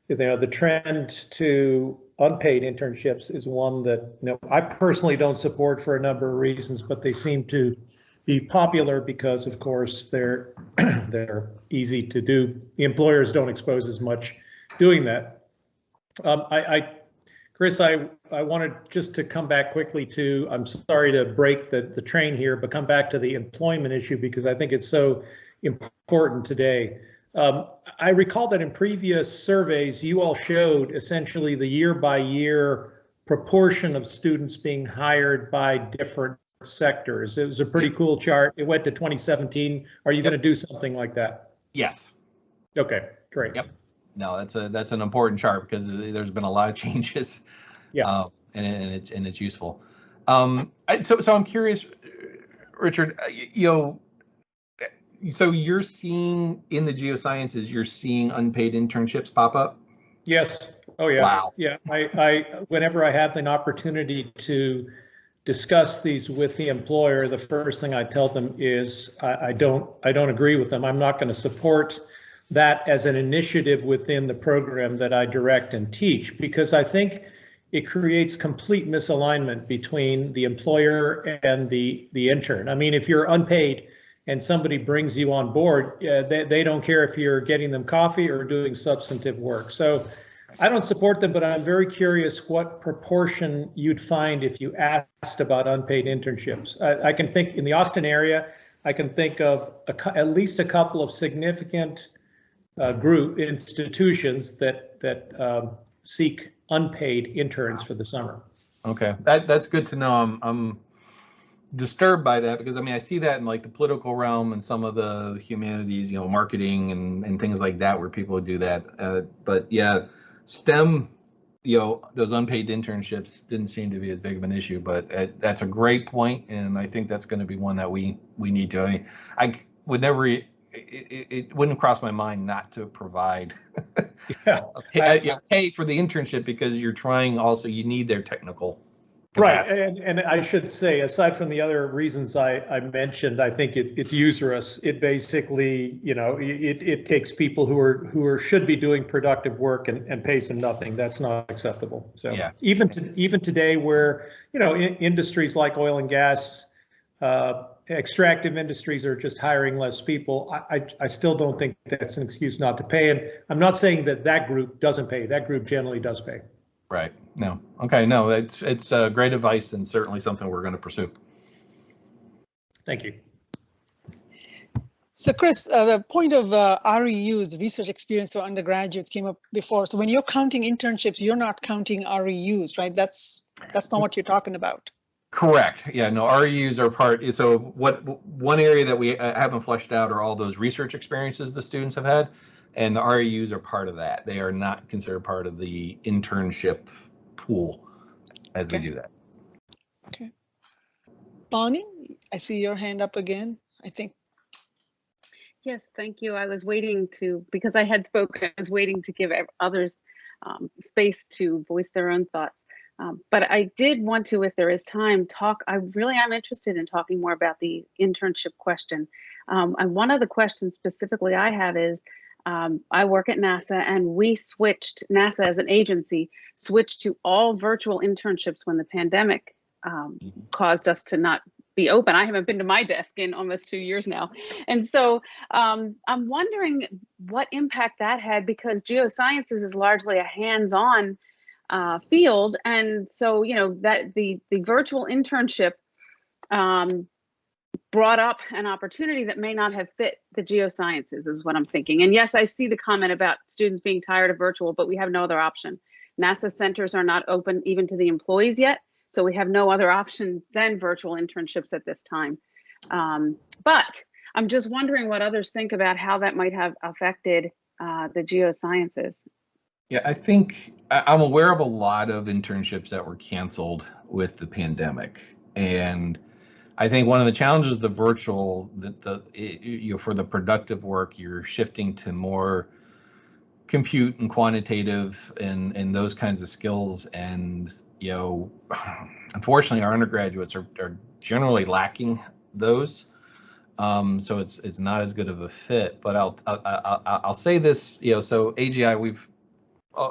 [SPEAKER 5] The trend to unpaid internships is one that I personally don't support for a number of reasons, but they seem to be popular because, of course, they're easy to do. The employers don't expose as much doing that. Chris, I wanted just to come back quickly to, I'm sorry to break the train here, but come back to the employment issue because I think it's so important today. I recall that in previous surveys, you all showed essentially the year-by-year proportion of students being hired by different sectors. It was a pretty cool chart. It went to 2017. Are you going to do something like that?
[SPEAKER 1] Yes.
[SPEAKER 5] Okay, great.
[SPEAKER 1] Yep. No, that's an important chart because there's been a lot of changes.
[SPEAKER 5] Yeah.
[SPEAKER 1] And it's useful. So I'm curious, Richard. So you're seeing in the geosciences, you're seeing unpaid internships pop up?
[SPEAKER 5] Yes. Oh yeah.
[SPEAKER 1] Wow.
[SPEAKER 5] Yeah. I whenever I have an opportunity to discuss these with the employer, the first thing I tell them is I don't agree with them. I'm not going to support that as an initiative within the program that I direct and teach, because I think it creates complete misalignment between the employer and the intern. I mean, if you're unpaid and somebody brings you on board, they don't care if you're getting them coffee or doing substantive work. So I don't support them, but I'm very curious what proportion you'd find if you asked about unpaid internships. I can think in the Austin area, I can think of at least a couple of significant group institutions that seek unpaid interns for the summer.
[SPEAKER 1] Okay, that's good to know. I'm disturbed by that because I see that in like the political realm and some of the humanities, marketing and things like that where people do that. But yeah, STEM, those unpaid internships didn't seem to be as big of an issue. But that's a great point, and I think that's going to be one that we need to. I would never. It wouldn't cross my mind not to provide pay for the internship because you're trying also, you need their technical capacity.
[SPEAKER 5] Right, and I should say, aside from the other reasons I mentioned, I think it's usurious. It basically, it takes people who should be doing productive work and pays them nothing. That's not acceptable. So yeah. Even today, where industries like oil and gas, extractive industries are just hiring less people, I still don't think that's an excuse not to pay. And I'm not saying that group doesn't pay. That group generally does pay.
[SPEAKER 1] Right. No. Okay. No, it's great advice and certainly something we're going to pursue.
[SPEAKER 5] Thank you.
[SPEAKER 2] So Chris, the point of REUs, research experience for undergraduates, came up before. So when you're counting internships, you're not counting REUs, right? That's not what you're talking about.
[SPEAKER 1] Correct. Yeah, no, REUs are part. So one area that we haven't fleshed out are all those research experiences the students have had, and the REUs are part of that. They are not considered part of the internship pool as we do that.
[SPEAKER 2] Okay. Bonnie, I see your hand up again, I think.
[SPEAKER 3] Yes, thank you. I was waiting because I had spoken, I was waiting to give others space to voice their own thoughts. But I did want to, if there is time, I really am interested in talking more about the internship question. And one of the questions specifically I have is, I work at NASA, and we switched, NASA as an agency, switched to all virtual internships when the pandemic caused us to not be open. I haven't been to my desk in almost 2 years now. And so I'm wondering what impact that had, because geosciences is largely a hands-on field. And so, you know, that the virtual internship brought up an opportunity that may not have fit the geosciences, is what I'm thinking. And yes, I see the comment about students being tired of virtual, but we have no other option. NASA centers are not open even to the employees yet, so we have no other options than virtual internships at this time. But I'm just wondering what others think about how that might have affected the geosciences.
[SPEAKER 1] Yeah, I think I'm aware of a lot of internships that were canceled with the pandemic, and I think one of the challenges of the virtual, you know, for the productive work, you're shifting to more compute and quantitative and those kinds of skills. And, you know, unfortunately, our undergraduates are generally lacking those. So it's not as good of a fit. But I'll say this, you know, so AGI,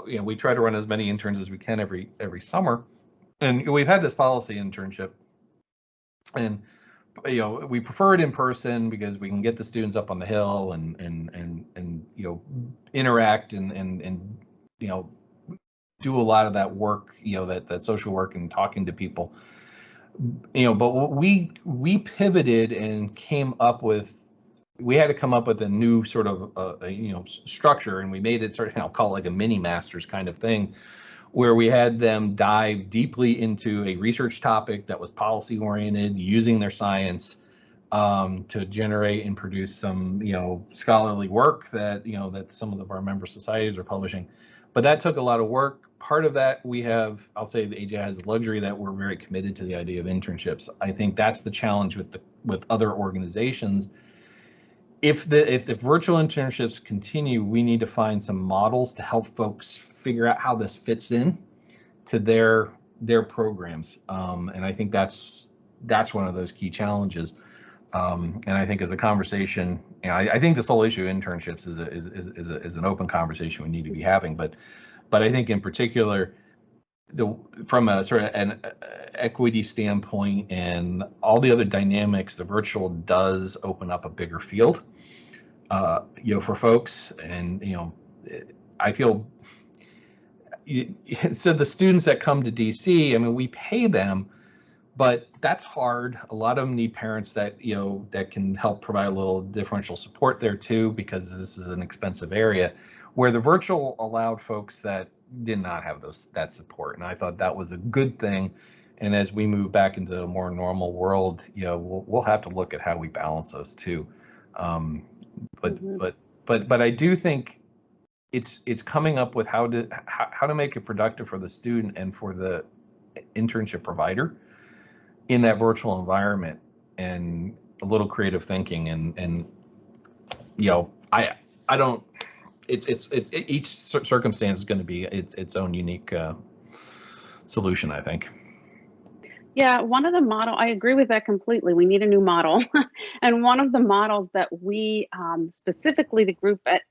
[SPEAKER 1] you know, we try to run as many interns as we can every summer, and we've had this policy internship. And, you know, we prefer it in person because we can get the students up on the hill and you know, interact and you know, do a lot of that work, you know, that social work and talking to people, you know. But what we pivoted and came up with, we had to come up with a new sort of you know, structure, and we made it sort of, I'll call it like a mini master's kind of thing, where we had them dive deeply into a research topic that was policy oriented, using their science to generate and produce some, you know, scholarly work that, you know, that some of our member societies are publishing. But that took a lot of work. Part of that we have, I'll say the AGI has the luxury that we're very committed to the idea of internships. I think that's the challenge with other organizations. If the virtual internships continue, we need to find some models to help folks figure out how this fits in to their programs. And I think that's one of those key challenges. And I think as a conversation, you know, I think this whole issue of internships is an open conversation we need to be having. But I think in particular, from a sort of an equity standpoint and all the other dynamics, the virtual does open up a bigger field, you know, for folks. And, you know, I feel, so the students that come to DC, I mean, we pay them, but that's hard. A lot of them need parents that, you know, that can help provide a little differential support there too, because this is an expensive area, where the virtual allowed folks that did not have that support. And I thought that was a good thing. And as we move back into a more normal world, you know, we'll have to look at how we balance those two. But I do think it's coming up with how to make it productive for the student and for the internship provider in that virtual environment, and a little creative thinking. And you know, I don't. It's each circumstance is going to be its own unique solution, I think.
[SPEAKER 3] Yeah, one of the I agree with that completely. We need a new model. And one of the models that we, specifically the group at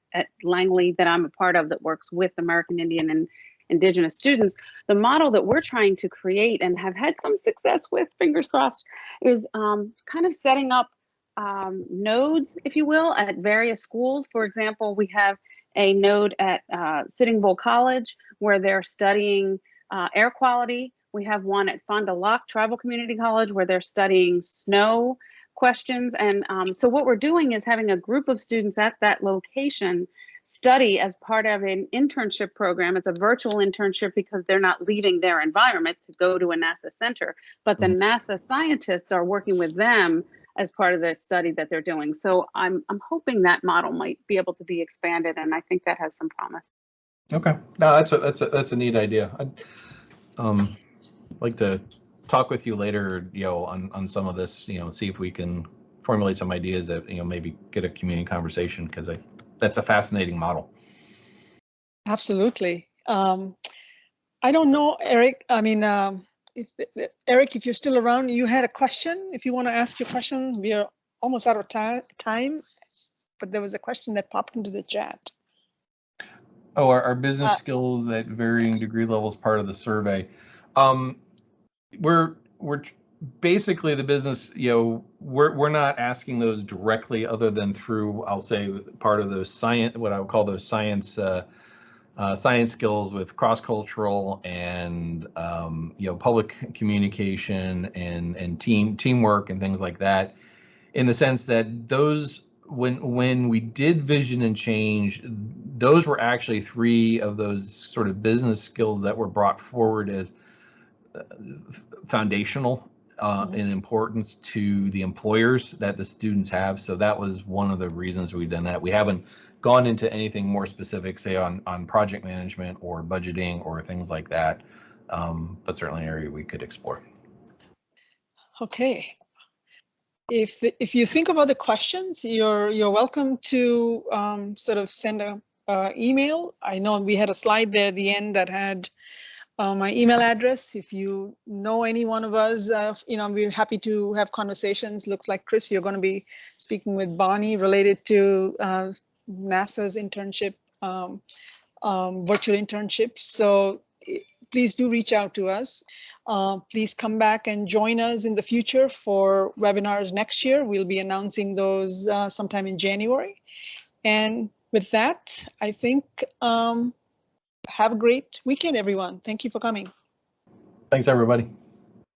[SPEAKER 3] Langley that I'm a part of that works with American Indian and Indigenous students, the model that we're trying to create and have had some success with, fingers crossed, is kind of setting up nodes, if you will, at various schools. For example, we have a node at Sitting Bull College where they're studying air quality. We have one at Fond du Lac Tribal Community College where they're studying snow questions. And so what we're doing is having a group of students at that location study as part of an internship program. It's a virtual internship because they're not leaving their environment to go to a NASA center, but the NASA scientists are working with them as part of the study that they're doing. So I'm hoping that model might be able to be expanded, and I think that has some promise.
[SPEAKER 1] Okay, no, that's a neat idea. I'd like to talk with you later, you know, on some of this, you know, see if we can formulate some ideas that, you know, maybe get a community conversation, because that's a fascinating model.
[SPEAKER 2] Absolutely. I don't know, Eric. I mean, Eric, if you're still around, you had a question. If you want to ask your question, we are almost out of time, but there was a question that popped into the chat.
[SPEAKER 1] Oh, our business skills at varying degree levels part of the survey. We're basically the business, we're not asking those directly other than through, I'll say, part of those science, what I would call those science skills with cross-cultural and public communication and teamwork and things like that, in the sense that those, when we did vision and change, those were actually 3 of those sort of business skills that were brought forward as foundational in importance to the employers that the students have. So that was one of the reasons we've done that. We haven't gone into anything more specific, say on project management or budgeting or things like that, but certainly an area we could explore.
[SPEAKER 2] Okay. If you think of other questions, you're welcome to sort of send a email. I know we had a slide there at the end that had my email address. If you know any one of us, we're happy to have conversations. Looks like, Chris, you're going to be speaking with Bonnie related to NASA's internship, virtual internships. So please do reach out to us. Please come back and join us in the future for webinars next year. We'll be announcing those sometime in January. And with that, I think, have a great weekend, everyone. Thank you for coming.
[SPEAKER 1] Thanks, everybody.